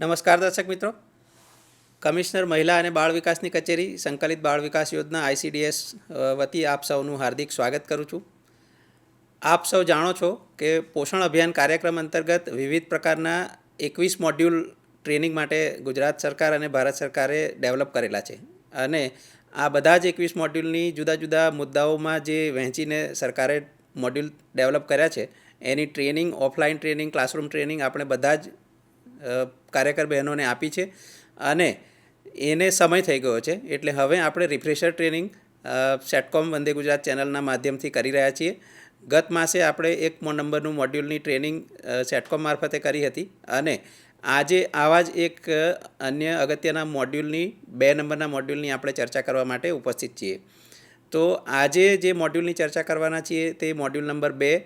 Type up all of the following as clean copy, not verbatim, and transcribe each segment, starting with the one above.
નમસ્કાર દર્શક મિત્રો. કમિશનર મહિલા અને બાળ વિકાસની કચેરી સંકલિત બાળ વિકાસ યોજના ICDS વતી આપ સૌનું હાર્દિક સ્વાગત કરું છું. આપ સૌ જાણો છો કે પોષણ અભિયાન કાર્યક્રમ અંતર્ગત વિવિધ પ્રકારના 21 મોડ્યુલ ટ્રેનિંગ માટે ગુજરાત સરકાર અને ભારત સરકારે ડેવલપ કરેલા છે અને આ બધા જ 21 મોડ્યુલની જુદા જુદા મુદ્દાઓમાં જે વહેંચીને સરકારે મોડ્યુલ ડેવલપ કર્યા છે એની training, offline training, classroom training આપણે બધા જ કાર્યકર બહેનોને આપી છે અને એને સમય થઈ ગયો છે. એટલે હવે આપણે રિફ્રેશર ટ્રેનિંગ સેટકોમ વંદે ગુજરાત ચેનલના માધ્યમથી કરી રહ્યા છીએ. ગત માસે આપણે 1 નંબરનું મોડ્યુલની ટ્રેનિંગ સેટકોમ મારફતે કરી હતી અને આજે આવા જ એક અન્ય અગત્યના મોડ્યુલની 2 નંબરના મોડ્યુલની આપણે ચર્ચા કરવા માટે ઉપસ્થિત છીએ. તો આજે જે મોડ્યુલની ચર્ચા કરવાના છીએ તે મોડ્યુલ નંબર 2,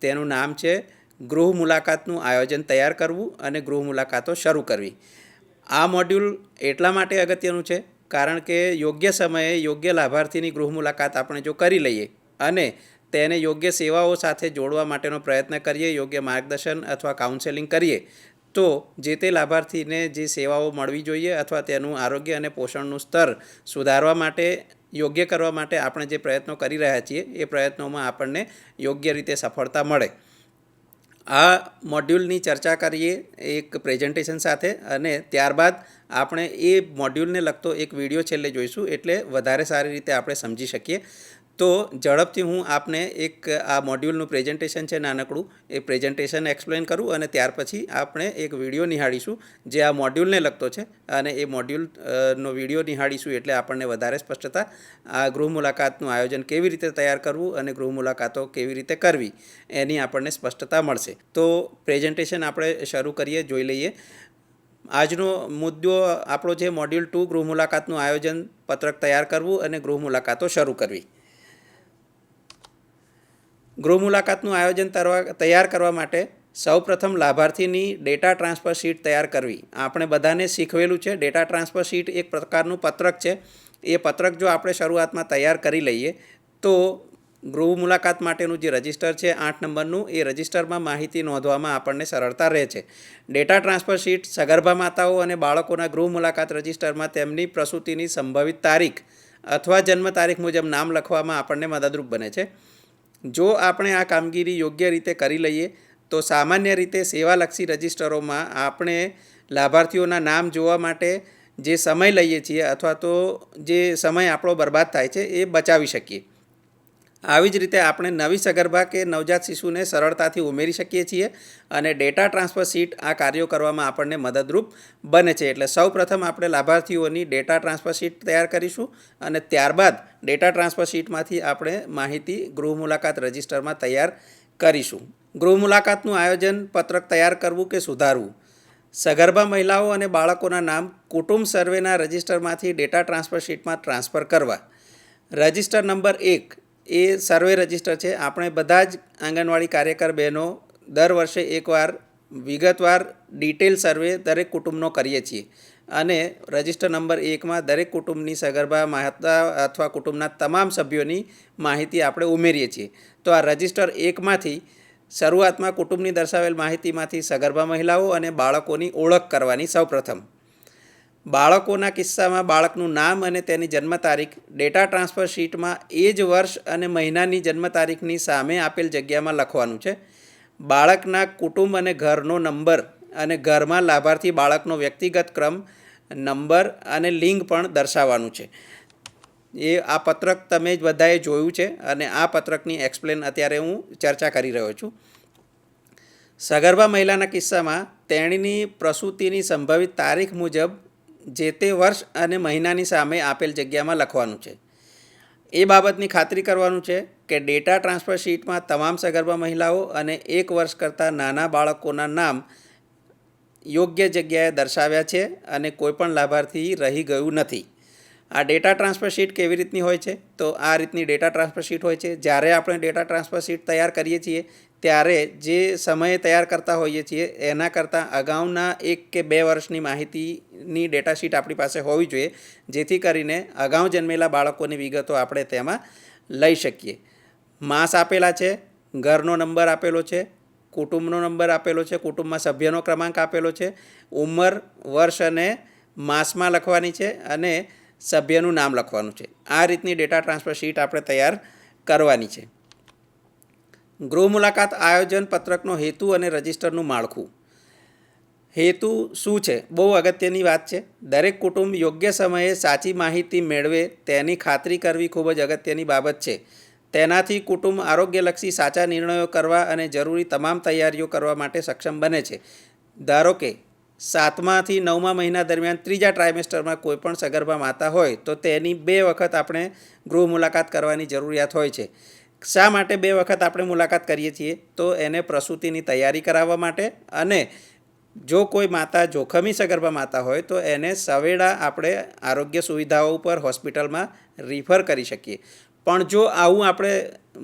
તેનું નામ છે ગૃહ મુલાકાતનું આયોજન તૈયાર કરવું અને ગૃહ મુલાકાતો શરૂ કરવી. આ મોડ્યુલ એટલા માટે અગત્યનું છે કારણ કે યોગ્ય સમયે યોગ્ય લાભાર્થીની ગૃહ મુલાકાત આપણે જો કરી લઈએ અને તેને યોગ્ય સેવાઓ સાથે જોડવા માટેનો પ્રયત્ન કરીએ, યોગ્ય માર્ગદર્શન અથવા કાઉન્સેલિંગ કરીએ તો જે તે લાભાર્થીને જે સેવાઓ મળવી જોઈએ અથવા તેનું આરોગ્ય અને પોષણનું સ્તર સુધારવા માટે, યોગ્ય કરવા માટે આપણે જે પ્રયત્નો કરી રહ્યા છીએ એ પ્રયત્નોમાં આપણને યોગ્ય રીતે સફળતા મળે. આ મોડ્યુલની ચર્ચા કરીએ એક પ્રેઝન્ટેશન સાથે અને ત્યારબાદ આપણે એ મોડ્યુલને લગતો એક વિડીયો છેલ્લે જોઈશું એટલે વધારે સારી રીતે આપણે સમજી શકીએ. તો ઝડપથી હું આપને એક આ મોડ્યુલનું પ્રેઝન્ટેશન છે નાનકડું, એ પ્રેઝન્ટેશન એક્સપ્લેન કરું અને ત્યાર પછી આપણે એક વિડીયો નિહાળીશું જે આ મોડ્યુલને લગતો છે અને એ મોડ્યુલનો વિડીયો નિહાળીશું એટલે આપણને વધારે સ્પષ્ટતા આ ગૃહ મુલાકાતનું આયોજન કેવી રીતે તૈયાર કરવું અને ગૃહ મુલાકાતો કેવી રીતે કરવી એની આપણને સ્પષ્ટતા મળશે. તો પ્રેઝન્ટેશન આપણે શરૂ કરીએ, જોઈ લઈએ. આજનો મુદ્દો આપણો છે મોડ્યુલ 2 ગૃહ મુલાકાતનું આયોજન પત્રક તૈયાર કરવું અને ગૃહ મુલાકાતો શરૂ કરવી. ગૃહ મુલાકાતનું આયોજન તૈયાર કરવા માટે સૌપ્રથમ લાભાર્થીની ડેટા ટ્રાન્સફર શીટ તૈયાર કરવી. આપણે બધાને શીખવેલું છે. ડેટા ટ્રાન્સફર શીટ એક પ્રકારનું પત્રક છે. એ પત્રક જો આપણે શરૂઆતમાં તૈયાર કરી લઈએ તો ગૃહ મુલાકાત માટેનું જે રજિસ્ટર છે 8 નંબરનું, એ રજિસ્ટરમાં માહિતી નોંધવામાં આપણને સરળતા રહે છે. ડેટા ટ્રાન્સફર શીટ સગર્ભા માતાઓ અને બાળકોના ગૃહ મુલાકાત રજિસ્ટરમાં તેમની પ્રસૂતિની સંભવિત તારીખ અથવા જન્મ તારીખ મુજબ નામ લખવામાં આપણને મદદરૂપ બને છે. જો આપણે આ કામગીરી યોગ્ય રીતે કરી લઈએ તો સામાન્ય રીતે સેવાલક્ષી રજિસ્ટરોમાં આપણે લાભાર્થીઓના નામ જોવા માટે જે સમય લઈએ છીએ અથવા તો જે સમય આપણો બરબાદ થાય છે એ બચાવી શકીએ. આવી જ રીતે આપણે નવી સગર્ભા કે નવજાત શિશુને સરળતાથી ઉમેરી શકીએ છીએ અને ડેટા ટ્રાન્સફર શીટ આ કાર્યો કરવામાં આપણને મદદરૂપ બને છે. એટલે સૌપ્રથમ આપણે લાભાર્થીઓની ડેટા ટ્રાન્સફર શીટ તૈયાર કરીશું અને ત્યારબાદ ડેટા ટ્રાન્સફર શીટમાંથી આપણે માહિતી ગૃહ મુલાકાત રજિસ્ટરમાં તૈયાર કરીશું. ગૃહ મુલાકાતનું આયોજન પત્રક તૈયાર કરવું કે સુધારવું. સગર્ભા મહિલાઓ અને બાળકોના નામ કુટુંબ સર્વેના રજિસ્ટરમાંથી ડેટા ટ્રાન્સફર શીટમાં ટ્રાન્સફર કરવા. રજિસ્ટર નંબર 1 એ સર્વે રજિસ્ટર છે. આપણે બધા જ આંગણવાડી કાર્યકર બહેનો દર વર્ષે એકવાર વિગતવાર ડિટેલ સર્વે દરેક કુટુંબનો કરીએ છીએ અને રજિસ્ટર નંબર 1માં દરેક કુટુંબની સગર્ભા માતા અથવા કુટુંબના તમામ સભ્યોની માહિતી આપણે ઉમેરીએ છીએ. તો આ રજિસ્ટર 1માંથી શરૂઆતમાં કુટુંબની દર્શાવેલ માહિતીમાંથી સગર્ભા મહિલાઓ અને બાળકોની ઓળખ કરવાની. સૌપ્રથમ બાળકોના કિસ્સામાં બાળકનું નામ અને તેની જન્મ તારીખ ડેટા ટ્રાન્સફર શીટમાં એ જ વર્ષ અને મહિનાની જન્મ તારીખની સામે આપેલ જગ્યામાં લખવાનું છે. બાળકના કુટુંબ અને ઘરનો નંબર અને ઘરમાં લાભાર્થી બાળકનો વ્યક્તિગત ક્રમ, નંબર અને લિંગ પણ દર્શાવવાનું છે. એ આ પત્રક તમે જ બધાએ જોયું છે અને આ પત્રકની એક્સપ્લેન અત્યારે હું ચર્ચા કરી રહ્યો છું. સગર્ભા મહિલાના કિસ્સામાં તેણીની પ્રસૂતિની સંભવિત તારીખ મુજબ જે તે વર્ષ અને મહિનાની સામે આપેલ જગ્યામાં લખવાનું છે. એ બાબતની ખાતરી કરવાનું છે કે ડેટા ટ્રાન્સફર શીટમાં તમામ સગર્ભા મહિલાઓ અને 1 વર્ષ કરતાં નાના બાળકોના નામ યોગ્ય જગ્યાએ દર્શાવ્યા છે અને કોઈપણ લાભાર્થી રહી ગયું નથી. આ ડેટા ટ્રાન્સફર શીટ કેવી રીતની હોય છે? તો આ રીતની ડેટા ટ્રાન્સફર શીટ હોય છે. જ્યારે આપણે ડેટા ટ્રાન્સફર શીટ તૈયાર કરીએ છીએ ત્યારે જે સમયે તૈયાર કરતા હોઈએ છીએ એના કરતાં અગાઉના 1 કે 2 વર્ષની માહિતીની ડેટા શીટ આપણી પાસે હોવી જોઈએ, જેથી કરીને અગાઉ જન્મેલા બાળકોની વિગતો આપણે તેમાં લઈ શકીએ. માસ આપેલા છે, ઘરનો નંબર આપેલો છે, કુટુંબનો નંબર આપેલો છે, કુટુંબમાં સભ્યનો ક્રમાંક આપેલો છે, ઉંમર, વર્ષ અને માસમાં લખવાની છે અને સભ્યનું નામ લખવાનું છે. આ રીતની ડેટા ટ્રાન્સફર શીટ આપણે તૈયાર કરવાની છે. ગૃહ મુલાકાત આયોજન પત્રકનો હેતુ અને રજિસ્ટરનું માળખું. હેતુ શું છે? બહુ અગત્યની વાત છે. દરેક કુટુંબ યોગ્ય સમયે સાચી માહિતી મેળવે તેની ખાતરી કરવી ખૂબ જ અગત્યની બાબત છે. તેનાથી કુટુંબ આરોગ્યલક્ષી સાચા નિર્ણયો કરવા અને જરૂરી તમામ તૈયારીઓ કરવા માટે સક્ષમ બને છે. ધારો કે 7માથી 9મા મહિના દરમિયાન ત્રીજા ટ્રાઇમેસ્ટરમાં કોઈપણ સગર્ભા માતા હોય તો તેની 2 વખત આપણે ગૃહ મુલાકાત કરવાની જરૂરિયાત હોય છે. શા માટે 2 વખત આપણે મુલાકાત કરીએ છીએ? તો એને પ્રસૂતિની તૈયારી કરાવવા માટે, અને જો કોઈ માતા જોખમી સગર્ભા માતા હોય તો એને સવેળા આપણે આરોગ્ય સુવિધાઓ ઉપર હોસ્પિટલમાં રિફર કરી શકીએ. પણ જો આવું આપણે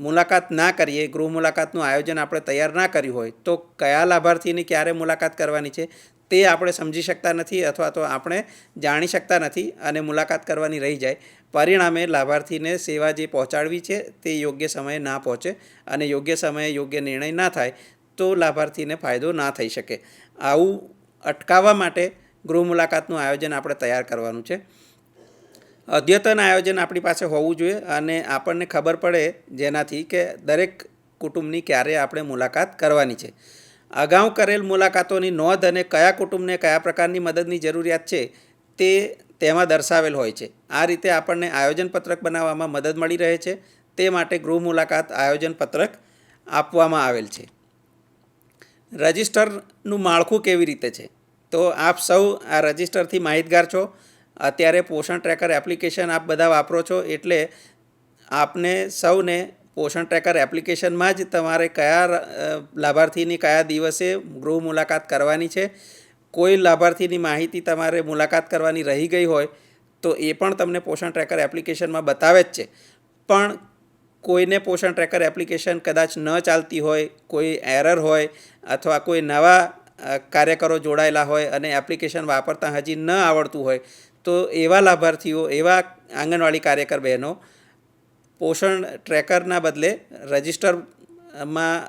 મુલાકાત ના કરીએ, ગૃહ મુલાકાતનું આયોજન આપણે તૈયાર ના કર્યું હોય તો કયા લાભાર્થીની ક્યારે મુલાકાત કરવાની છે તે આપણે સમજી શકતા નથી, અથવા તો આપણે જાણી શકતા નથી અને મુલાકાત કરવાની રહી જાય. પરિણામે લાભાર્થીને સેવા જે પહોંચાડવી છે તે યોગ્ય સમયે ના પહોંચે અને યોગ્ય સમયે યોગ્ય નિર્ણય ના થાય તો લાભાર્થીને ફાયદો ના થઈ શકે. આવું અટકાવવા માટે ગૃહ મુલાકાતનું આયોજન આપણે તૈયાર કરવાનું છે. અદ્યતન આયોજન આપણી પાસે હોવું જોઈએ અને આપણને ખબર પડે જેનાથી કે દરેક કુટુંબની ક્યારે આપણે મુલાકાત કરવાની છે. અગાઉ કરેલ મુલાકાતોની નોંધ અને કયા કુટુંબને કયા પ્રકારની મદદની જરૂરિયાત છે તે તેમાં દર્શાવેલ હોય છે. આ રીતે આપણને આયોજન પત્રક બનાવવામાં મદદ મળી રહે છે. તે માટે ગૃહ મુલાકાત આયોજન પત્રક આપવામાં આવેલ છે. રજિસ્ટરનું માળખું કેવી રીતે છે? તો આપ સૌ આ રજિસ્ટરથી માહિતગાર છો. અત્યારે પોષણ ટ્રેકર એપ્લિકેશન આપ બધા વાપરો છો, એટલે આપને સૌને પોષણ ટ્રેકર એપ્લિકેશનમાં જ તમારે કયા લાભાર્થીની કયા દિવસે ગૃહ મુલાકાત કરવાની છે, કોઈ લાભાર્થીની માહિતી તમારે મુલાકાત કરવાની રહી ગઈ હોય તો એ પણ તમને પોષણ ટ્રેકર એપ્લિકેશનમાં બતાવે જ છે. પણ કોઈને પોષણ ટ્રેકર એપ્લિકેશન કદાચ ન ચાલતી હોય, કોઈ એરર હોય અથવા કોઈ નવા કાર્યકરો જોડાયેલા હોય અને એપ્લિકેશન વાપરતા હજી ન આવડતું હોય તો એવા લાભાર્થીઓ, એવા આંગણવાડી કાર્યકર બહેનો પોષણ ટ્રેકરના બદલે રજિસ્ટરમાં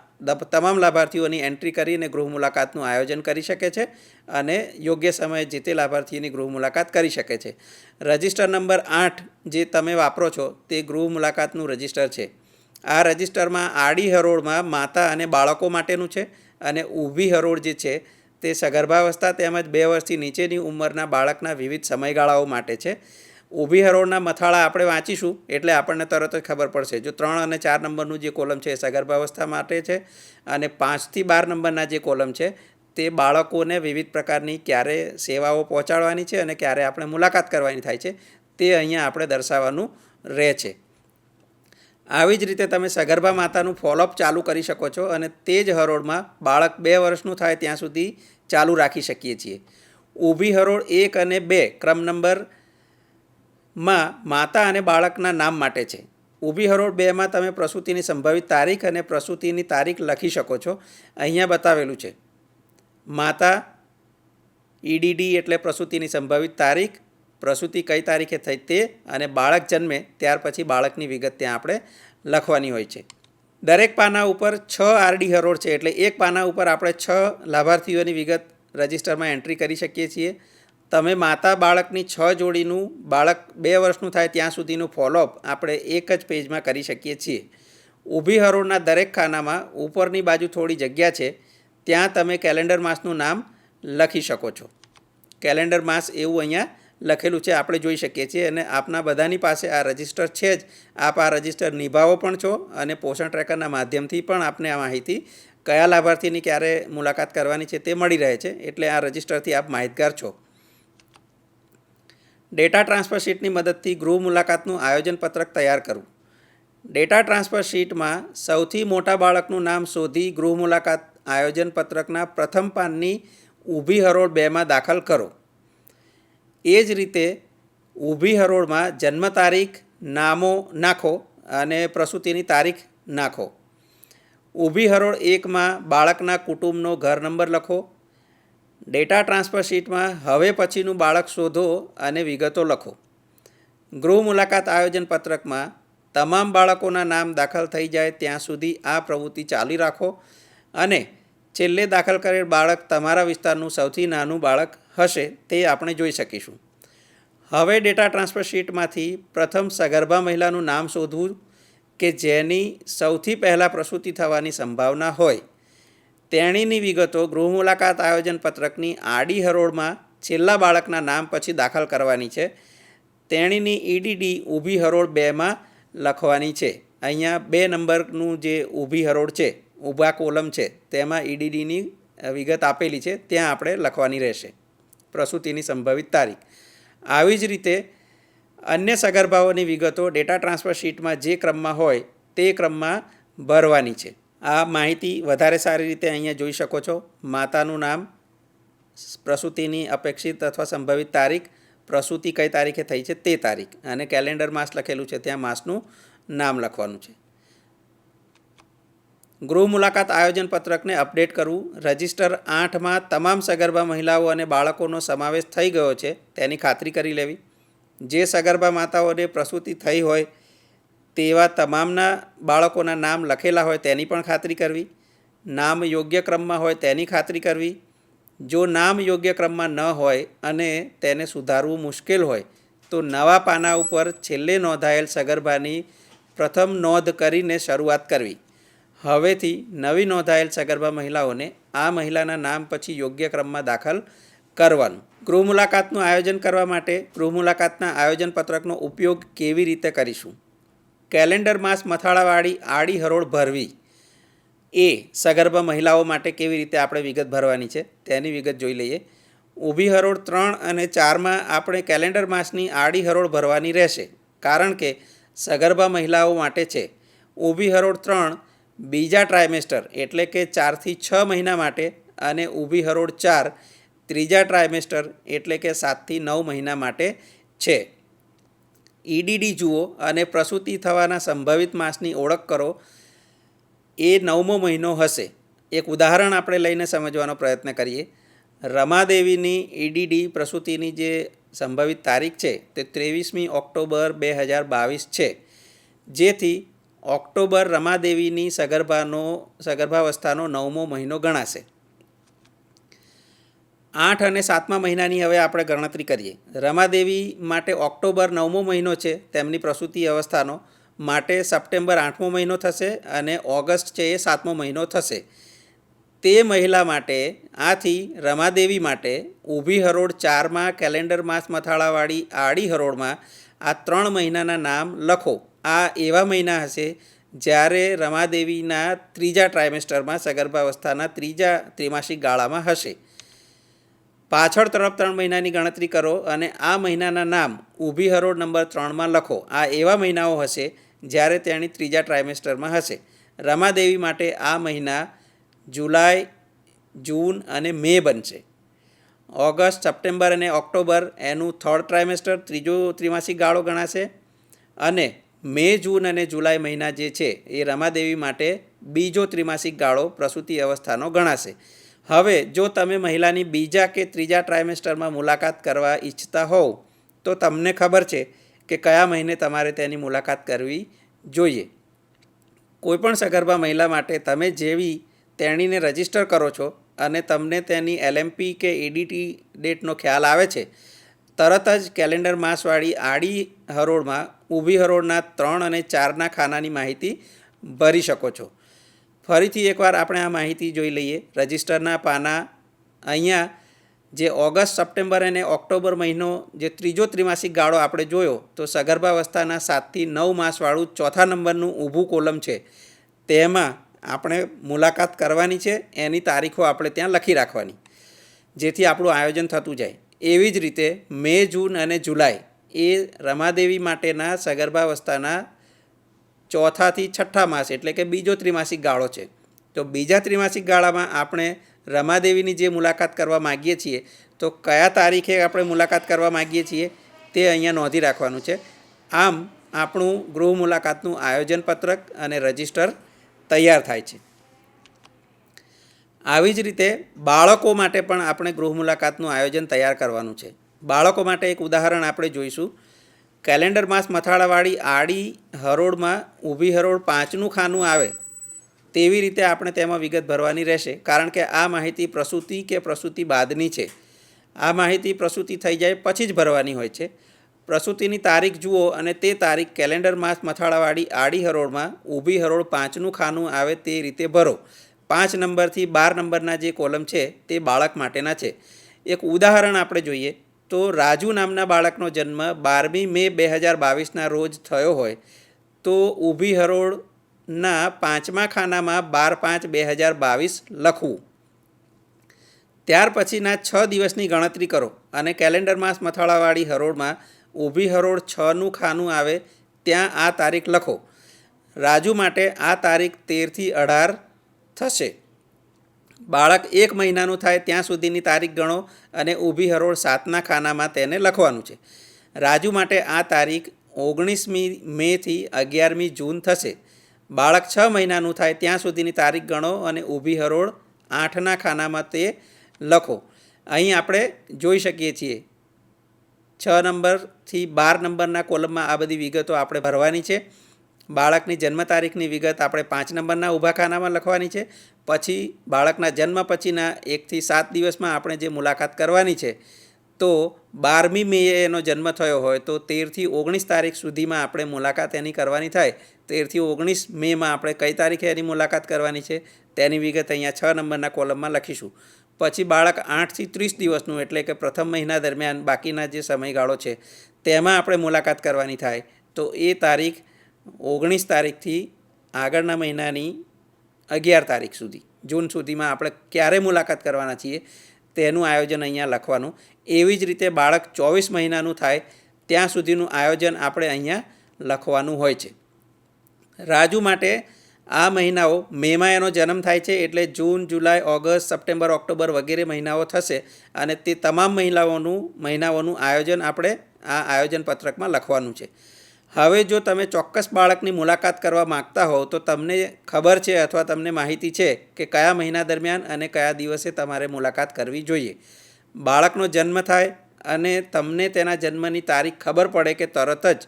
તમામ લાભાર્થીઓની એન્ટ્રી કરીને ગૃહ મુલાકાતનું આયોજન કરી શકે છે અને યોગ્ય સમયે જે તે લાભાર્થીની ગૃહ મુલાકાત કરી શકે છે. રજિસ્ટર નંબર 8 જે તમે વાપરો છો તે ગૃહ મુલાકાતનું રજિસ્ટર છે. આ રજિસ્ટરમાં આડી હરોળમાં માતા અને બાળકો માટેનું છે અને ઊભી હરોળ જે છે તે સગર્ભાવસ્થા તેમજ 2 વર્ષથી નીચેની ઉંમરના બાળકના વિવિધ સમયગાળાઓ માટે છે. ઊભી હરોળના મથાળા આપણે વાંચીશું એટલે આપણને તરત જ ખબર પડશે. જો 3 અને 4 નંબરનું જે કોલમ છે એ સગર્ભાવસ્થા માટે છે અને 5 થી 12 નંબરના જે કોલમ છે તે બાળકોને વિવિધ પ્રકારની ક્યારે સેવાઓ પહોંચાડવાની છે અને ક્યારે આપણે મુલાકાત કરવાની થાય છે તે અહીંયા આપણે દર્શાવવાનું રહે છે. આવી જ રીતે તમે સગર્ભા માતાનું ફોલોઅપ ચાલુ કરી શકો છો અને તે જ હરોળમાં બાળક 2 વર્ષનું થાય ત્યાં સુધી ચાલુ રાખી શકીએ છીએ. ઊભી હરોળ 1 અને 2 ક્રમ નંબરમાં માતા અને બાળકના નામ માટે છે. ઊભી હરોળ 2માં તમે પ્રસૂતિની સંભવિત તારીખ અને પ્રસૂતિની તારીખ લખી શકો છો. અહીંયા બતાવેલું છે. માતા EDD એટલે પ્રસૂતિની સંભવિત તારીખ, પ્રસૂતિ કઈ તારીખે થઈ તે અને બાળક જન્મે ત્યાર પછી બાળકની વિગત ત્યાં આપણે લખવાની હોય છે. દરેક પાના ઉપર 6 આરડી હરોળ છે, એટલે એક પાના ઉપર આપણે 6 લાભાર્થીઓની વિગત રજિસ્ટરમાં એન્ટ્રી કરી શકીએ છીએ. તમે માતા બાળકની 6 જોડીનું બાળક 2 વર્ષનું થાય ત્યાં સુધીનું ફોલોઅપ આપણે એક જ પેજમાં કરી શકીએ છીએ. ઊભી હરોળના દરેક ખાનામાં ઉપરની બાજુ થોડી જગ્યા છે, ત્યાં તમે કેલેન્ડર માસનું નામ લખી શકો છો. કેલેન્ડર માસ એવું અહીંયા લખેલું છે, આપણે જોઈ શકીએ છીએ. અને આપના બધાની પાસે આ રજિસ્ટર છે જ. આપ આ રજિસ્ટર નિભાવો પણ છો અને પોષણ ટ્રેકરના માધ્યમથી પણ આપને આ માહિતી કયા લાભાર્થીની ક્યારે મુલાકાત કરવાની છે તે મળી રહે છે, એટલે આ રજિસ્ટરથી આપ માહિતગાર છો. ડેટા ટ્રાન્સફર શીટની મદદથી ગૃહ મુલાકાતનું આયોજન પત્રક તૈયાર કરવું. ડેટા ટ્રાન્સફર શીટમાં સૌથી મોટા બાળકનું નામ શોધી ગૃહ મુલાકાત આયોજન પત્રકના પ્રથમ પાનની ઊભી હરોળ 2માં દાખલ કરો. એ જ રીતે ઊભી હરોળમાં જન્મ તારીખ, નામો નાખો અને પ્રસૂતિની તારીખ નાખો. ઊભી હરોળ 1માં બાળકના કુટુંબનો ઘર નંબર લખો. ડેટા ટ્રાન્સફર શીટમાં હવે પછીનું બાળક શોધો અને વિગતો લખો. ગૃહ મુલાકાત આયોજન પત્રકમાં તમામ બાળકોના નામ દાખલ થઈ જાય ત્યાં સુધી આ પ્રવૃત્તિ ચાલી રાખો અને છેલ્લે દાખલ કરેલ બાળક તમારા વિસ્તારનું સૌથી નાનું બાળક હશે તે આપણે જોઈ શકીશું. હવે ડેટા ટ્રાન્સફર શીટમાંથી પ્રથમ સગર્ભા મહિલાનું નામ શોધવું કે જેની સૌથી પહેલાં પ્રસૂતિ થવાની સંભાવના હોય. તેણીની વિગતો ગૃહ મુલાકાત આયોજન પત્રકની આડી હરોળમાં છેલ્લા બાળકના નામ પછી દાખલ કરવાની છે. તેણીની EDD ઊભી હરોળ 2માં લખવાની છે. અહીંયા 2 નંબરનું જે ઊભી હરોળ છે, ઊભા કોલમ છે, તેમાં EDDની વિગત આપેલી છે, ત્યાં આપણે લખવાની રહેશે પ્રસૂતિની સંભવિત તારીખ. આવી જ રીતે અન્ય સગર્ભાઓની વિગતો ડેટા ટ્રાન્સફર શીટમાં જે ક્રમમાં હોય તે ક્રમમાં ભરવાની છે. આ માહિતી વધારે સારી રીતે અહીંયા જોઈ શકો છો. માતાનું નામ, પ્રસૂતિની અપેક્ષિત અથવા સંભવિત તારીખ, પ્રસૂતિ કઈ તારીખે થઈ છે તે તારીખ, અને કેલેન્ડર માસ લખેલું છે ત્યાં માસનું નામ લખવાનું છે. ગૃહ મુલાકાત આયોજન પત્રકને અપડેટ કરવું. રજિસ્ટર 8માં તમામ સગર્ભા મહિલાઓ અને બાળકોનો સમાવેશ થઈ ગયો છે તેની ખાતરી કરી લેવી. જે સગર્ભા માતાઓને પ્રસૂતિ થઈ હોય તેવા તમામના બાળકોના નામ લખેલા હોય તેની પણ ખાતરી કરવી. નામ યોગ્ય ક્રમમાં હોય તેની ખાતરી કરવી. જો નામ યોગ્ય ક્રમમાં ન હોય અને તેને સુધારવું મુશ્કેલ હોય તો નવા પાના ઉપર છેલ્લે નોંધાયેલ સગર્ભાની પ્રથમ નોંધ કરીને શરૂઆત કરવી. હવેથી નવી નોંધાયેલ સગર્ભા મહિલાઓને આ મહિલાના નામ પછી યોગ્ય ક્રમમાં દાખલ કરવાનું. ગૃહ મુલાકાતનું આયોજન કરવા માટે ગૃહ મુલાકાતના આયોજન પત્રકનો ઉપયોગ કેવી રીતે કરીશું? કેલેન્ડર માસ મથાળાવાળી આડી હરોળ ભરવી. સગર્ભા મહિલાઓ માટે કેવી રીતે આપણે વિગત ભરવાની છે તેની વિગત જોઈ લઈએ. ઊભી હરોળ 3 અને 4માં આપણે કેલેન્ડર માસની આડી હરોળ ભરવાની રહેશે, કારણ કે સગર્ભા મહિલાઓ માટે છે. ઊભી હરોળ 3 બીજા ટ્રાયમેસ્ટર એટલે કે 4 થી 6 મહિના માટે, અને ઊભી હરોળ 4 ત્રીજા ટ્રાયમેસ્ટર એટલે કે 7 થી 9 મહિના માટે છે. EDD જુઓ અને પ્રસૂતિ થવાના સંભવિત માસની ઓળખ કરો. એ 9મો મહિનો હશે. એક ઉદાહરણ આપણે લઈને સમજવાનો પ્રયત્ન કરીએ. રમાદેવીની EDD પ્રસૂતિની જે સંભવિત તારીખ છે તે 23મી ઓક્ટોબર 2022 છે, જેથી ઓક્ટોબર રમાદેવીની સગર્ભાવસ્થાનો 9મો મહિનો ગણાશે. 8 અને 7મા મહિનાની હવે આપણે ગણતરી કરીએ. રમાદેવી માટે ઓક્ટોબર 9મો મહિનો છે તેમની પ્રસૂતિ અવસ્થાનો, માટે સપ્ટેમ્બર 8મો મહિનો થશે અને ઓગસ્ટ છે એ 7મો મહિનો થશે. તે મહિલા માટે, આથી રમાદેવી માટે ઊભી હરોળ 4માં કેલેન્ડર માસ મથાળાવાળી આડી હરોળમાં આ 3 મહિનાના નામ લખો. આ એવા મહિના હશે જ્યારે રમાદેવીના ત્રીજા ટ્રાયમેસ્ટરમાં સગર્ભાવસ્થાના ત્રીજા ત્રિમાસિક ગાળામાં હશે. પાછળ તરફ 3 મહિનાની ગણતરી કરો અને આ મહિનાના નામ ઊભી હરોળ નંબર 3માં લખો. આ એવા મહિનાઓ હશે જ્યારે તેણી ત્રીજા ટ્રાયમેસ્ટરમાં હશે. રમાદેવી માટે આ મહિના જુલાઈ, જૂન અને મે બનશે. ઓગસ્ટ, સપ્ટેમ્બર અને ઓક્ટોબર એનું 3rd ટ્રાયમેસ્ટર ત્રીજો ત્રિમાસિક ગાળો ગણાશે, અને મે, જૂન અને જુલાઈ મહિના જે છે એ રમાદેવી માટે બીજો ત્રિમાસિક ગાળો પ્રસૂતિ અવસ્થાનો ગણાશે. હવે જો તમે મહિલાની બીજા કે ત્રીજા ટ્રાયમેસ્ટરમાં મુલાકાત કરવા ઈચ્છતા હોવ તો તમને ખબર છે કે કયા મહિને તમારે તેની મુલાકાત કરવી જોઈએ. કોઈપણ સગર્ભા મહિલા માટે તમે જેવી તેણીને રજિસ્ટર કરો છો અને તમને તેની LMP કે EDT ડેટનો ખ્યાલ આવે છે, તરત જ કેલેન્ડર માસવાળી આડી હરોળમાં ઊભી હરોળના 3 અને 4ના ખાનાની માહિતી ભરી શકો છો. ફરીથી એકવાર આપણે આ માહિતી જોઈ લઈએ. રજિસ્ટરના પાના અહીંયા જે ઓગસ્ટ, સપ્ટેમ્બર અને ઓક્ટોબર મહિનો જે ત્રીજો ત્રિમાસિક ગાળો આપણે જોયો, તો સગર્ભાવસ્થાના 7 થી 9 માસવાળું 4થા નંબરનું ઊભું કોલમ છે, તેમાં આપણે મુલાકાત કરવાની છે એની તારીખો આપણે ત્યાં લખી રાખવાની, જેથી આપણું આયોજન થતું જાય. એવી જ રીતે મે, જૂન અને જુલાઈ એ રમાદેવી માટેના સગર્ભાવસ્થાના 4થા થી 6ઠ્ઠા માસ એટલે કે બીજો ત્રિમાસિક ગાળો છે. તો બીજા ત્રિમાસિક ગાળામાં આપણે રમાદેવીની જે મુલાકાત કરવા માગીએ છીએ, તો કયા તારીખે આપણે મુલાકાત કરવા માગીએ છીએ તે અહીંયા નોંધી રાખવાનું છે. આમ આપણું ગૃહ મુલાકાતનું આયોજન પત્રક અને રજિસ્ટર તૈયાર થાય છે. આવી જ રીતે બાળકો માટે પણ આપણે ગૃહ મુલાકાતનું આયોજન તૈયાર કરવાનું છે. બાળકો માટે એક ઉદાહરણ આપણે જોઈશું. કેલેન્ડર માસ મથાળાવાળી આડી હરોળમાં ઊભી હરોળ 5નું ખાનું આવે તેવી રીતે આપણે તેમાં વિગત ભરવાની રહેશે, કારણ કે આ માહિતી પ્રસૂતિ કે પ્રસૂતિ બાદની છે. આ માહિતી પ્રસૂતિ થઈ જાય પછી જ ભરવાની હોય છે. પ્રસૂતિની તારીખ જુઓ અને તે તારીખ કેલેન્ડર માસ મથાળાવાળી આડી હરોળમાં ઊભી હરોળ 5નું ખાનું આવે તે રીતે ભરો. 5 નંબરથી 12 નંબરના જે કોલમ છે તે બાળક માટેના છે. એક ઉદાહરણ આપણે જોઈએ તો રાજુ નામના બાળકનો જન્મ 12મી મે 2022ના રોજ થયો હોય તો ઊભી હરોળના 5મા ખાનામાં 12/5/2022 લખવું. ત્યાર પછીના 6 દિવસની ગણતરી કરો અને કેલેન્ડર માસ મથાળાવાળી હરોળમાં ઊભી હરોળ 6નું ખાનું આવે ત્યાં આ તારીખ લખો. રાજુ માટે આ તારીખ 13થી 18 થશે. બાળક 1 મહિનાનું થાય ત્યાં સુધીની તારીખ ગણો અને ઊભી હરોળ 7ના ખાનામાં તેને લખવાનું છે. રાજુ માટે આ તારીખ 19મી મેથી 11મી જૂન થશે. બાળક 6 મહિનાનું થાય ત્યાં સુધીની તારીખ ગણો અને ઊભી હરોળ 8ના ખાનામાં તે લખો. અહીં આપણે જોઈ શકીએ છીએ 6 નંબરથી 12 નંબરના કોલમમાં આ બધી વિગતો આપણે ભરવાની છે. બાળકની જન્મ તારીખની વિગત આપણે 5 નંબરના ઊભા ખાનામાં લખવાની છે. પછી બાળકના જન્મ પછીના 1 થી 7 દિવસમાં આપણે જે મુલાકાત કરવાની છે તો 12મી મે એનો જન્મ થયો હોય તો 13થી 19 તારીખ સુધીમાં આપણે મુલાકાત એની કરવાની થાય. 13થી 19 મેમાં આપણે કઈ તારીખે એની મુલાકાત કરવાની છે તેની વિગત અહીંયા 6 નંબરના કોલમમાં લખીશું. પછી બાળક 8થી 30 દિવસનું એટલે કે પ્રથમ મહિના દરમિયાન બાકીના જે સમયગાળો છે તેમાં આપણે મુલાકાત કરવાની થાય તો એ તારીખ 19 તારીખથી આગળના મહિનાની 11 તારીખ સુધી જૂન સુધીમાં આપણે ક્યારે મુલાકાત કરવાના છીએ તેનું આયોજન અહીંયા લખવાનું. એવી જ રીતે બાળક 24 મહિનાનું થાય ત્યાં સુધીનું આયોજન આપણે અહીંયા લખવાનું હોય છે. રાજુ માટે આ મહિનાઓ મેમાં એનો જન્મ થાય છે એટલે જૂન, જુલાઈ, ઓગસ્ટ, સપ્ટેમ્બર, ઓક્ટોબર વગેરે મહિનાઓ થશે અને તે તમામ મહિનાઓનું આયોજન આપણે આ આયોજન પત્રકમાં લખવાનું છે. હવે જો તમે ચોક્કસ બાળકની મુલાકાત કરવા માગતા હોવ તો તમને ખબર છે અથવા તમને માહિતી છે કે કયા મહિના દરમિયાન અને કયા દિવસે તમારે મુલાકાત કરવી જોઈએ. બાળકનો જન્મ થાય અને તમને તેના જન્મની તારીખ ખબર પડે કે તરત જ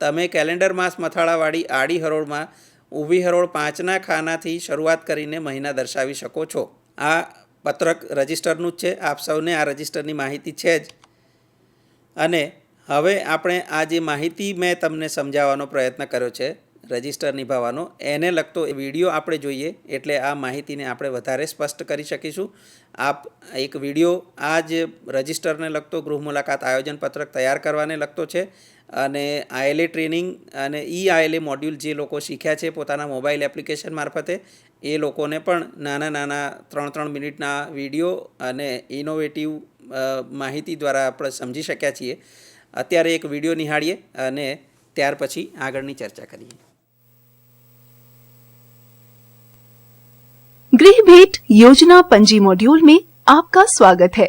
તમે કેલેન્ડર માસ મથાળાવાળી આડી હરોળમાં ઊભી હરોળ 5ના ખાનાથી શરૂઆત કરીને મહિના દર્શાવી શકો છો. આ પત્રક રજિસ્ટરનું જ છે. આપ સૌને આ રજિસ્ટરની માહિતી છે જ. અને હવે આપણે આ જે માહિતી મેં તમને સમજાવવાનો પ્રયત્ન કર્યો છે રજિસ્ટર નિભાવવાનો, એને લગતો વિડીયો આપણે જોઈએ એટલે આ માહિતીને આપણે વધારે સ્પષ્ટ કરી શકીશું. આપ એક વિડીયો આ જે રજિસ્ટરને લગતો ગૃહ મુલાકાત આયોજન પત્રક તૈયાર કરવાને લગતો છે અને આઈએલએ ટ્રેનિંગ અને આઈએલએ મોડ્યુલ જે લોકો શીખ્યા છે પોતાના મોબાઈલ એપ્લિકેશન મારફતે એ લોકોને પણ નાના 3 મિનિટના વિડીયો અને ઇનોવેટિવ માહિતી દ્વારા આપણે સમજી શક્યા છીએ. અત્યારે એક વિડીયો નિહાળીએ અને ત્યાર પછી આગળની ચર્ચા કરીએ. गृह भेंट योजना पंजी मॉड्यूल में आपका स्वागत है.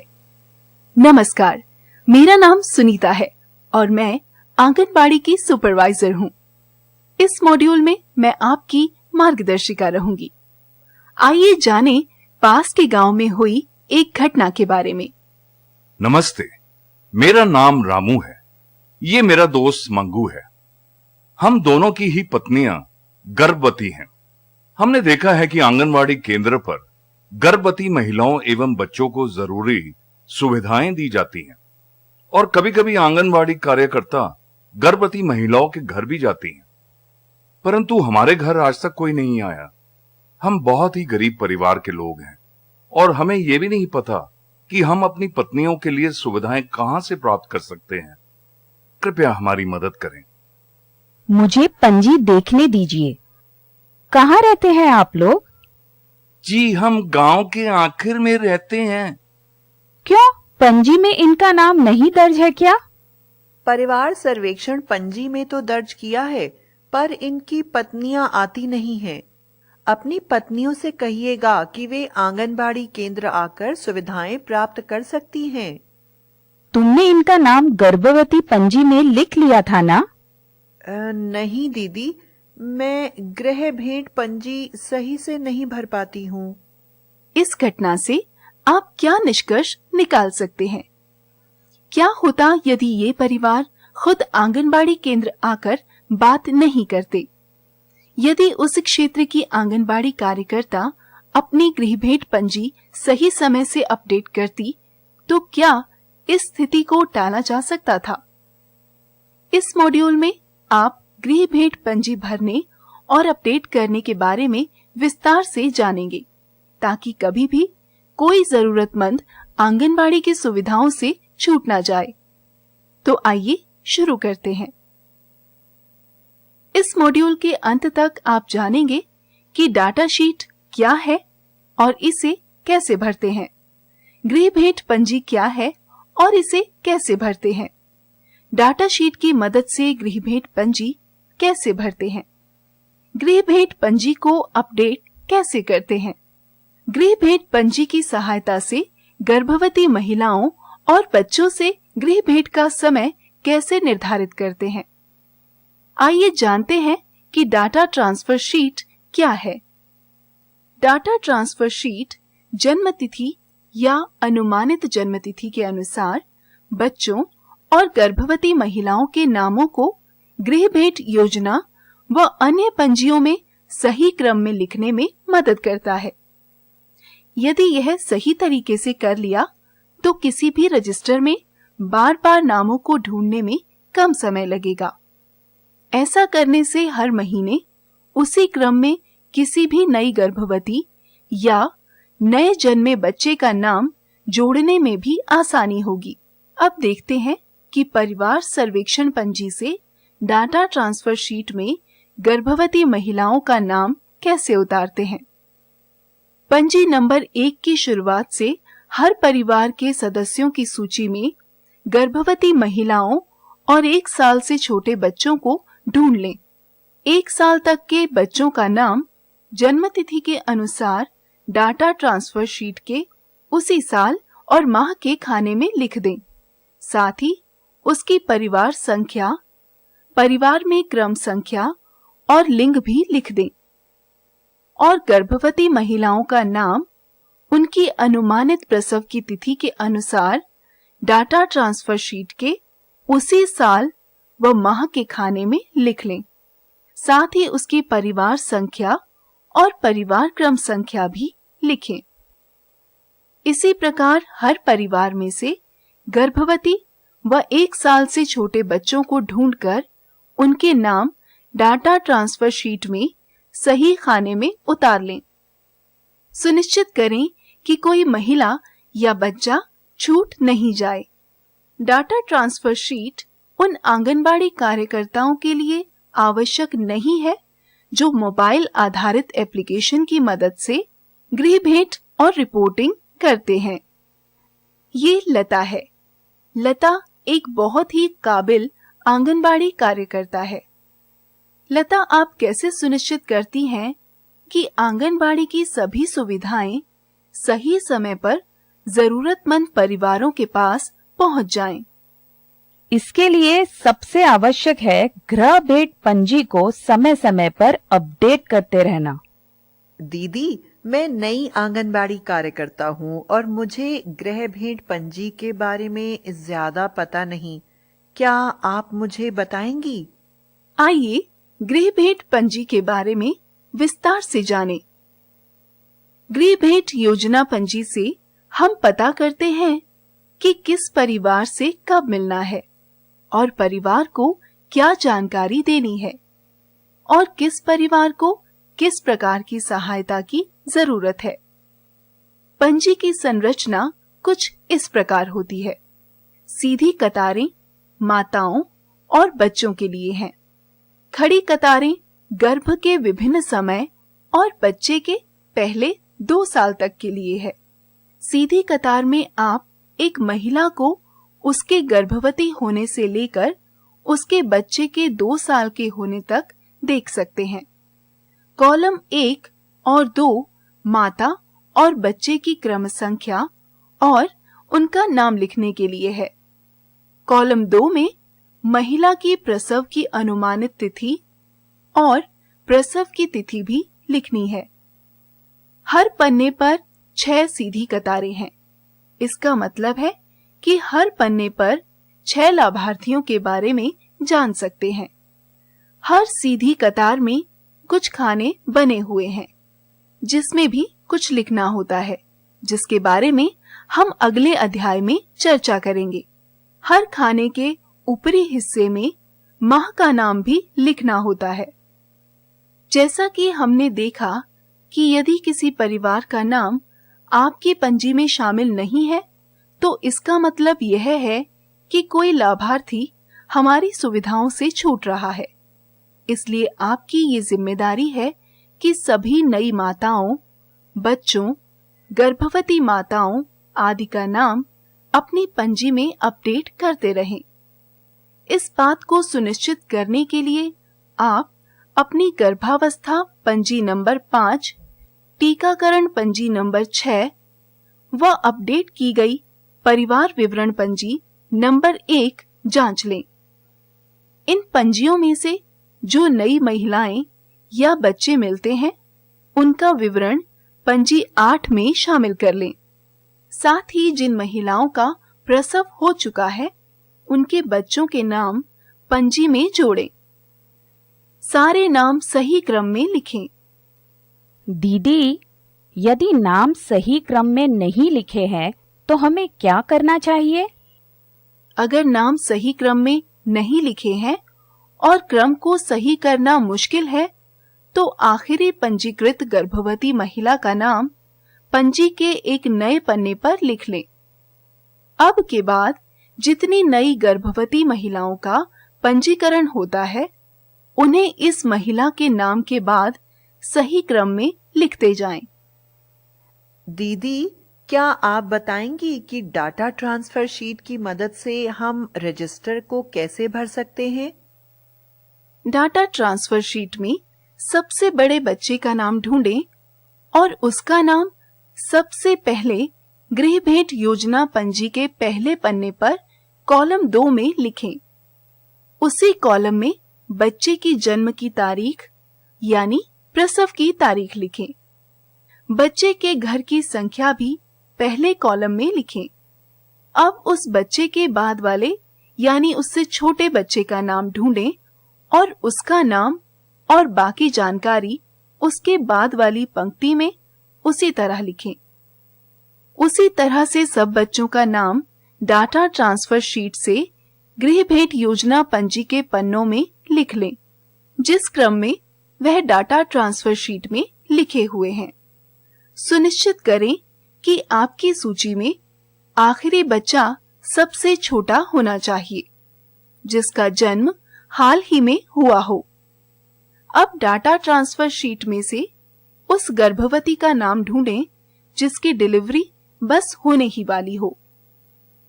नमस्कार, मेरा नाम सुनीता है और मैं आंगनबाड़ी की सुपरवाइजर हूँ. इस मॉड्यूल में मैं आपकी मार्गदर्शिका रहूंगी. आइए जाने पास के गांव में हुई एक घटना के बारे में. नमस्ते, मेरा नाम रामू है. ये मेरा दोस्त मंगू है. हम दोनों की ही पत्नियां गर्भवती हैं. हमने देखा है कि आंगनवाड़ी केंद्र पर गर्भवती महिलाओं एवं बच्चों को जरूरी सुविधाएं दी जाती हैं और कभी कभी आंगनवाड़ी कार्यकर्ता गर्भवती महिलाओं के घर भी जाती हैं. परंतु हमारे घर आज तक कोई नहीं आया. हम बहुत ही गरीब परिवार के लोग हैं और हमें यह भी नहीं पता कि हम अपनी पत्नियों के लिए सुविधाएं कहां से प्राप्त कर सकते हैं. कृपया हमारी मदद करें. मुझे पंजी देखने दीजिए. कहाँ रहते हैं आप लोग? जी, हम गांव के आखिर में रहते हैं. क्यों, पंजी में इनका नाम नहीं दर्ज है क्या? परिवार सर्वेक्षण पंजी में तो दर्ज किया है पर इनकी पत्नियां आती नहीं हैं. अपनी पत्नियों से कहिएगा कि वे आंगनबाड़ी केंद्र आकर सुविधाएं प्राप्त कर सकती हैं. तुमने इनका नाम गर्भवती पंजी में लिख लिया था ना? नहीं दीदी, मैं गृह भेंट पंजी सही से नहीं भर पाती हूँ. इस घटना से आप क्या निष्कर्ष निकाल सकते हैं? क्या होता यदि ये परिवार खुद आंगनबाड़ी केंद्र आकर बात नहीं करते? यदि उस क्षेत्र की आंगनबाड़ी कार्यकर्ता अपनी गृह भेंट पंजी सही समय से अपडेट करती तो क्या इस स्थिति को टाला जा सकता था? इस मॉड्यूल में आप गृह भेंट पंजी भरने और अपडेट करने के बारे में विस्तार से जानेंगे, ताकि कभी भी कोई जरूरतमंद आंगनबाड़ी की सुविधाओं से छूट ना जाए। तो आइए शुरू करते हैं। इस मॉड्यूल के अंत तक आप जानेंगे कि डाटा शीट क्या है और इसे कैसे भरते हैं, गृह भेंट पंजी क्या है और इसे कैसे भरते हैं, डाटा शीट की मदद से गृह भेंट पंजी कैसे भरते हैं, गृह भेंट पंजी को अपडेट कैसे करते हैं, गृह भेंट पंजी की सहायता से गर्भवती महिलाओं और बच्चों से गृह भेंट का समय कैसे निर्धारित करते हैं। आइए जानते हैं कि डाटा ट्रांसफर शीट क्या है। डाटा ट्रांसफर शीट जन्म तिथि या अनुमानित जन्म तिथि के अनुसार बच्चों और गर्भवती महिलाओं के नामों को गृह भेंट योजना व अन्य पंजियों में सही क्रम में लिखने में मदद करता है। यदि यह सही तरीके से कर लिया तो किसी भी रजिस्टर में बार बार नामों को ढूंढने में कम समय लगेगा। ऐसा करने से हर महीने उसी क्रम में किसी भी नई गर्भवती या नए जन्मे बच्चे का नाम जोड़ने में भी आसानी होगी। अब देखते हैं कि परिवार सर्वेक्षण पंजी से डाटा ट्रांसफर शीट में गर्भवती महिलाओं का नाम कैसे उतारते हैं। पंजी नंबर 1 की शुरुआत से हर परिवार के सदस्यों की सूची में गर्भवती महिलाओं और 1 साल से छोटे बच्चों को ढूंढ लें। 1 साल तक के बच्चों का नाम जन्म तिथि के अनुसार डाटा ट्रांसफर शीट के उसी साल और माह के खाने में लिख दें। साथ ही उसकी परिवार संख्या, परिवार में क्रम संख्या और लिंग भी लिख दें। और गर्भवती महिलाओं का नाम उनकी अनुमानित प्रसव की तिथि के अनुसार डाटा ट्रांसफर शीट के उसी साल व माह के खाने में लिख लें। साथ ही उसकी परिवार संख्या और परिवार क्रम संख्या भी लिखें। इसी प्रकार हर परिवार में से गर्भवती व 1 साल से छोटे बच्चों को ढूंढकर उनके नाम डाटा ट्रांसफर शीट में सही खाने में उतार लें। सुनिश्चित करें कि कोई महिला या बच्चा छूट नहीं जाए। डाटा ट्रांसफर शीट उन आंगनबाड़ी कार्यकर्ताओं के लिए आवश्यक नहीं है जो मोबाइल आधारित एप्लीकेशन की मदद से गृह भेंट और रिपोर्टिंग करते हैं। ये लता है। लता एक बहुत ही काबिल आंगनबाड़ी कार्यकर्ता है। लता, आप कैसे सुनिश्चित करती हैं कि आंगनबाड़ी की सभी सुविधाएं सही समय पर जरूरतमंद परिवारों के पास पहुंच जाएं? इसके लिए सबसे आवश्यक है गृह भेंट पंजी को समय समय पर अपडेट करते रहना। दीदी, मैं नई आंगनबाड़ी कार्यकर्ता हूँ और मुझे गृह भेंट पंजी के बारे में ज्यादा पता नहीं। क्या आप मुझे बताएंगी? आइए गृह भेंट पंजी के बारे में विस्तार से जानें। गृह भेंट योजना पंजी से हम पता करते हैं कि किस परिवार से कब मिलना है और परिवार को क्या जानकारी देनी है और किस परिवार को किस प्रकार की सहायता की जरूरत है। पंजी की संरचना कुछ इस प्रकार होती है। सीधी कतारें माताओं और बच्चों के लिए हैं। खड़ी कतारें गर्भ के विभिन्न समय और बच्चे के पहले 2 साल तक के लिए है। सीधी कतार में आप एक महिला को उसके गर्भवती होने से लेकर उसके बच्चे के 2 साल के होने तक देख सकते हैं। कॉलम 1 और 2 माता और बच्चे की क्रम संख्या और उनका नाम लिखने के लिए है। कॉलम 2 में महिला की प्रसव की अनुमानित तिथि और प्रसव की तिथि भी लिखनी है। हर पन्ने पर 6 सीधी कतारें हैं। इसका मतलब है कि हर पन्ने पर 6 लाभार्थियों के बारे में जान सकते हैं। हर सीधी कतार में कुछ खाने बने हुए हैं, जिसमें भी कुछ लिखना होता है, जिसके बारे में हम अगले अध्याय में चर्चा करेंगे। हर खाने के ऊपरी हिस्से में माह का नाम भी लिखना होता है। जैसा कि हमने देखा कि यदि किसी परिवार का नाम आपकी पंजी में शामिल नहीं है, तो इसका मतलब यह है कि कोई लाभार्थी हमारी सुविधाओं से छूट रहा है। इसलिए आपकी ये जिम्मेदारी है कि सभी नई माताओं, बच्चों, गर्भवती माताओं आदि का नाम अपनी पंजी में अपडेट करते रहें। इस बात को सुनिश्चित करने के लिए आप अपनी गर्भावस्था पंजी नंबर 5, टीकाकरण पंजी नंबर 6 व अपडेट की गई परिवार विवरण पंजी नंबर 1 जांच लें। इन पंजियों में से जो नई महिलाएं या बच्चे मिलते हैं, उनका विवरण पंजी 8 में शामिल कर लें। साथ ही जिन महिलाओं का प्रसव हो चुका है, उनके बच्चों के नाम पंजी में जोड़ें। सारे नाम सही क्रम में लिखें। दीदी, यदि नाम सही क्रम में नहीं लिखे हैं तो हमें क्या करना चाहिए? अगर नाम सही क्रम में नहीं लिखे हैं और क्रम को सही करना मुश्किल है, तो आखिरी पंजीकृत गर्भवती महिला का नाम पंजी के एक नए पन्ने पर लिख लें। अब के बाद जितनी नई गर्भवती महिलाओं का पंजीकरण होता है, उन्हें इस महिला के नाम के बाद सही क्रम में लिखते जाएं। दीदी, क्या आप बताएंगी कि डाटा ट्रांसफर शीट की मदद से हम रजिस्टर को कैसे भर सकते हैं? डाटा ट्रांसफर शीट में सबसे बड़े बच्चे का नाम ढूंढें और उसका नाम सबसे पहले गृह भेंट योजना पंजी के पहले पन्ने पर कॉलम 2 में लिखें। उसी कॉलम में बच्चे की जन्म की तारीख यानी प्रसव की तारीख लिखें। बच्चे के घर की संख्या भी पहले कॉलम में लिखें। अब उस बच्चे के बाद वाले यानी उससे छोटे बच्चे का नाम ढूंढें और उसका नाम और बाकी जानकारी उसके बाद वाली पंक्ति में उसी तरह लिखें। उसी तरह से सब बच्चों का नाम डाटा ट्रांसफर शीट से गृह भेंट योजना पंजी के पन्नों में लिख लें, जिस क्रम में वह डाटा ट्रांसफर शीट में लिखे हुए हैं। सुनिश्चित करें कि आपकी सूची में आखिरी बच्चा सबसे छोटा होना चाहिए, जिसका जन्म हाल ही में हुआ हो। अब डाटा ट्रांसफर शीट में से उस गर्भवती का नाम ढूंढें जिसकी डिलीवरी बस होने ही वाली हो।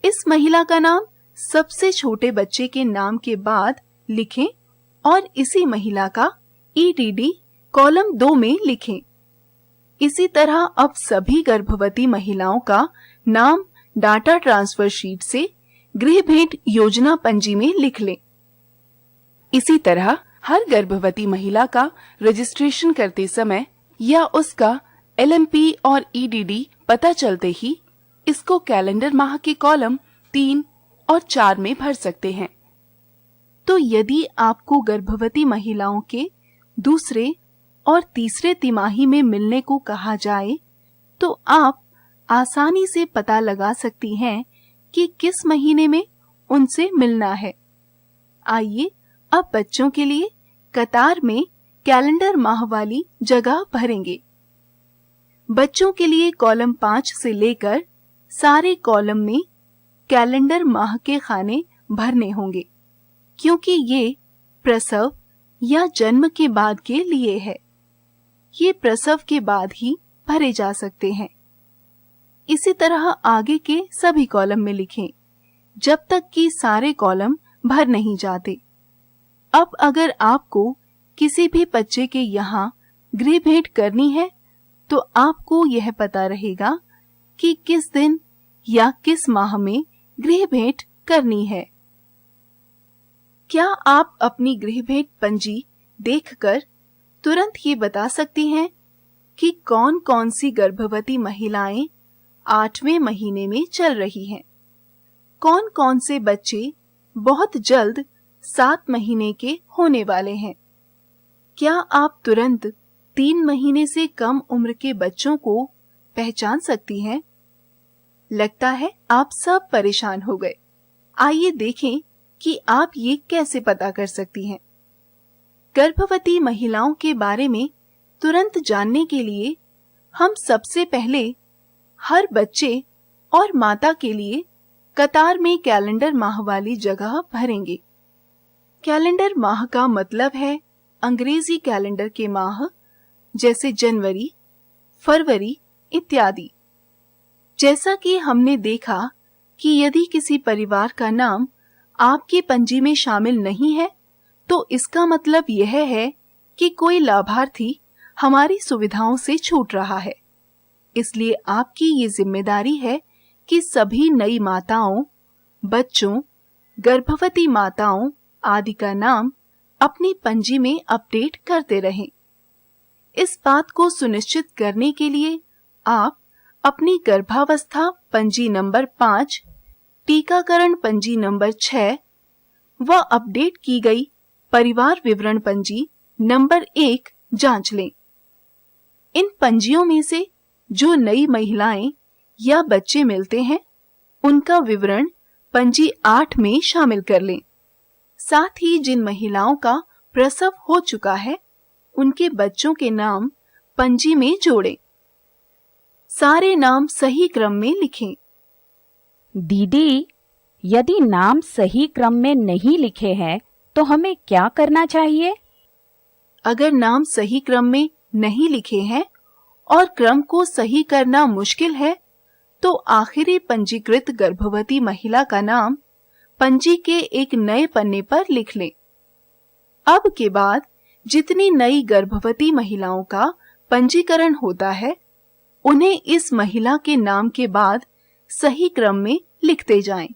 इस महिला का नाम सबसे छोटे बच्चे के नाम के बाद लिखें और इसी महिला का EDD कॉलम 2 में लिखें। इसी तरह अब सभी गर्भवती महिलाओं का नाम डाटा ट्रांसफर शीट से गृह भेंट योजना पंजी में लिख लें। इसी तरह हर गर्भवती महिला का रजिस्ट्रेशन करते समय या उसका LMP और EDD पता चलते ही इसको कैलेंडर माह के कॉलम 3 और 4 में भर सकते हैं। तो यदि आपको गर्भवती महिलाओं के दूसरे और तीसरे तिमाही में मिलने को कहा जाए, तो आप आसानी से पता लगा सकती हैं कि किस महीने में उनसे मिलना है। आइए अब बच्चों के लिए कतार में कैलेंडर माह वाली जगह भरेंगे। बच्चों के लिए कॉलम 5 से लेकर सारे कॉलम में कैलेंडर माह के खाने भरने होंगे, क्योंकि ये प्रसव या जन्म के बाद के लिए है। ये प्रसव के बाद ही भरे जा सकते हैं। इसी तरह आगे के सभी कॉलम में लिखें, जब तक कि सारे कॉलम भर नहीं जाते। अब अगर आपको किसी भी बच्चे के यहाँ गृह भेंट करनी है, तो आपको यह पता रहेगा कि किस दिन या किस माह में गृह भेंट करनी है। क्या आप अपनी गृह भेंट पंजी देखकर तुरंत ये बता सकती हैं कि कौन कौन सी गर्भवती महिलाएं 8वें महीने में चल रही हैं? कौन कौन से बच्चे बहुत जल्द 7 महीने के होने वाले हैं? क्या आप तुरंत 3 महीने से कम उम्र के बच्चों को पहचान सकती हैं? लगता है आप सब परेशान हो गए। आइए देखें कि आप ये कैसे पता कर सकती हैं। गर्भवती महिलाओं के बारे में तुरंत जानने के लिए हम सबसे पहले हर बच्चे और माता के लिए कतार में कैलेंडर माह वाली जगह भरेंगे। कैलेंडर माह का मतलब है अंग्रेजी कैलेंडर के माह जैसे जनवरी, फरवरी इत्यादि। जैसा कि हमने देखा कि यदि किसी परिवार का नाम आपकी पंजी में शामिल नहीं है, तो इसका मतलब यह है कि कोई लाभार्थी हमारी सुविधाओं से छूट रहा है। इसलिए आपकी ये जिम्मेदारी है कि सभी नई माताओं, बच्चों, गर्भवती माताओं आदि का नाम अपनी पंजी में अपडेट करते रहें। इस बात को सुनिश्चित करने के लिए आप अपनी गर्भावस्था पंजी नंबर 5, टीकाकरण पंजी नंबर 6 व अपडेट की गई परिवार विवरण पंजी नंबर 1 जांच लें। इन पंजियों में से जो नई महिलाएं या बच्चे मिलते हैं, उनका विवरण पंजी 8 में शामिल कर लें। साथ ही जिन महिलाओं का प्रसव हो चुका है, उनके बच्चों के नाम पंजी में जोड़ें। सारे नाम सही क्रम में लिखें। दीदी, यदि नाम सही क्रम में नहीं लिखे हैं तो हमें क्या करना चाहिए? अगर नाम सही क्रम में नहीं लिखे हैं और क्रम को सही करना मुश्किल है, तो आखिरी पंजीकृत गर्भवती महिला का नाम पंजी के एक नए पन्ने पर लिख लें। अब के बाद जितनी नई गर्भवती महिलाओं का पंजीकरण होता है, उन्हें इस महिला के नाम के बाद सही क्रम में लिखते जाएं।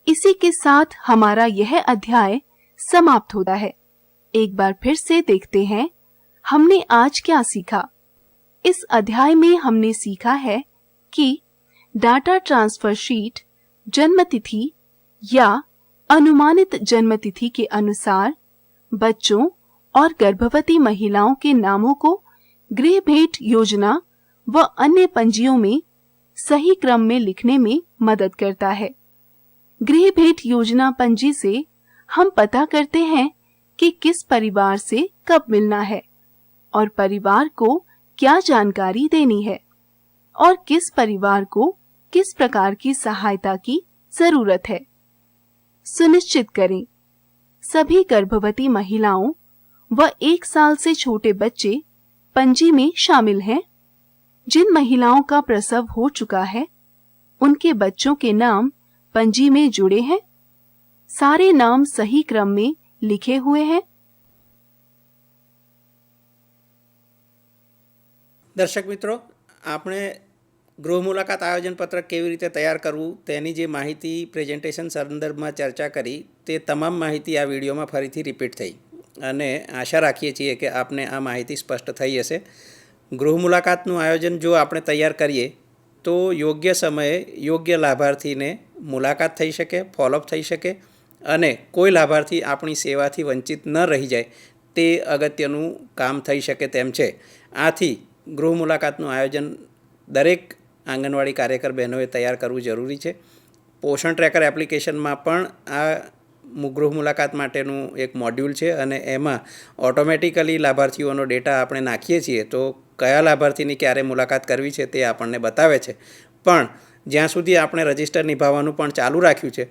इसी के साथ हमारा यह अध्याय समाप्त होता है। एक बार फिर से देखते हैं हमने आज क्या सीखा। इस अध्याय में हमने सीखा है कि डाटा ट्रांसफर शीट जन्म तिथि या अनुमानित जन्म तिथि के अनुसार बच्चों और गर्भवती महिलाओं के नामों को गृह भेंट योजना व अन्य पंजियों में सही क्रम में लिखने में मदद करता है। गृह भेंट योजना पंजी से हम पता करते हैं कि किस परिवार से कब मिलना है और परिवार को क्या जानकारी देनी है और किस परिवार को किस प्रकार की सहायता की जरूरत है। सुनिश्चित करें सभी गर्भवती महिलाओं व 1 साल से छोटे बच्चे पंजी में शामिल हैं। जिन महिलाओं का प्रसव हो चुका है, उनके बच्चों के नाम पंजी में जुड़े हैं। सारे नाम सही क्रम में लिखे हुए हैं। દર્શક મિત્રો, આપણે ગૃહ મુલાકાત આયોજન પત્રક કેવી રીતે તૈયાર કરવું તેની જે માહિતી પ્રેઝન્ટેશન સંદર્ભમાં ચર્ચા કરી, તે તમામ માહિતી આ વિડીયોમાં ફરીથી રિપીટ થઈ અને આશા રાખીએ છીએ કે આપને આ માહિતી સ્પષ્ટ થઈ હશે। ગૃહ મુલાકાતનું આયોજન જો આપણે તૈયાર કરીએ તો યોગ્ય સમયે યોગ્ય લાભાર્થીને મુલાકાત થઈ શકે, ફોલોઅપ થઈ શકે અને કોઈ લાભાર્થી આપણી સેવાથી વંચિત ન રહી જાય, તે અગત્યનું કામ થઈ શકે તેમ છે। આથી ગૃહ મુલાકાતનું આયોજન દરેક આંગણવાડી કાર્યકર બહેનોએ તૈયાર કરવું જરૂરી છે। પોષણ ટ્રેકર એપ્લિકેશનમાં પણ આ ગૃહ મુલાકાત માટેનું એક મોડ્યુલ છે અને એમાં ઓટોમેટિકલી લાભાર્થીઓનો ડેટા આપણે નાખીએ છીએ તો કયા લાભાર્થીની ક્યારે મુલાકાત કરવી છે તે આપણને બતાવે છે। પણ જ્યાં સુધી આપણે રજિસ્ટર નિભાવવાનું પણ ચાલુ રાખ્યું છે,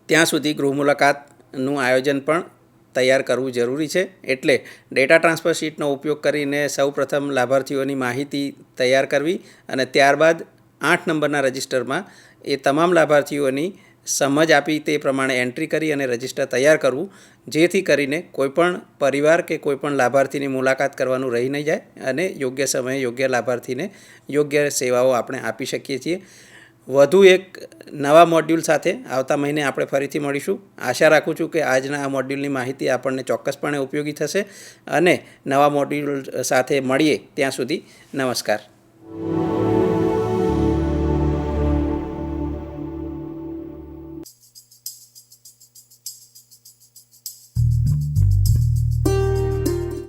ત્યાં સુધી ગૃહ મુલાકાતનું આયોજન પણ તૈયાર કરવું જરૂરી છે। એટલે ડેટા ટ્રાન્સફર શીટનો ઉપયોગ કરીને સૌપ્રથમ લાભાર્થીઓની માહિતી તૈયાર કરવી અને ત્યારબાદ 8 નંબરના રજિસ્ટરમાં એ તમામ લાભાર્થીઓની સમજ આપી તે પ્રમાણે એન્ટ્રી કરી અને રજિસ્ટર તૈયાર કરવું, જેથી કરીને કોઈપણ પરિવાર કે કોઈપણ લાભાર્થીની મુલાકાત કરવાનું રહી નહીં જાય અને યોગ્ય સમયે યોગ્ય લાભાર્થીને યોગ્ય સેવાઓ આપણે આપી શકીએ છીએ। વધુ એક નવા મોડ્યુલ સાથે આવતા મહિને આપણે ફરીથી મળીશું। આશા રાખું છું કે આજના આ મોડ્યુલની માહિતી આપણને ચોક્કસપણે ઉપયોગી થશે અને નવા મોડ્યુલ સાથે મળીએ ત્યાં સુધી નમસ્કાર।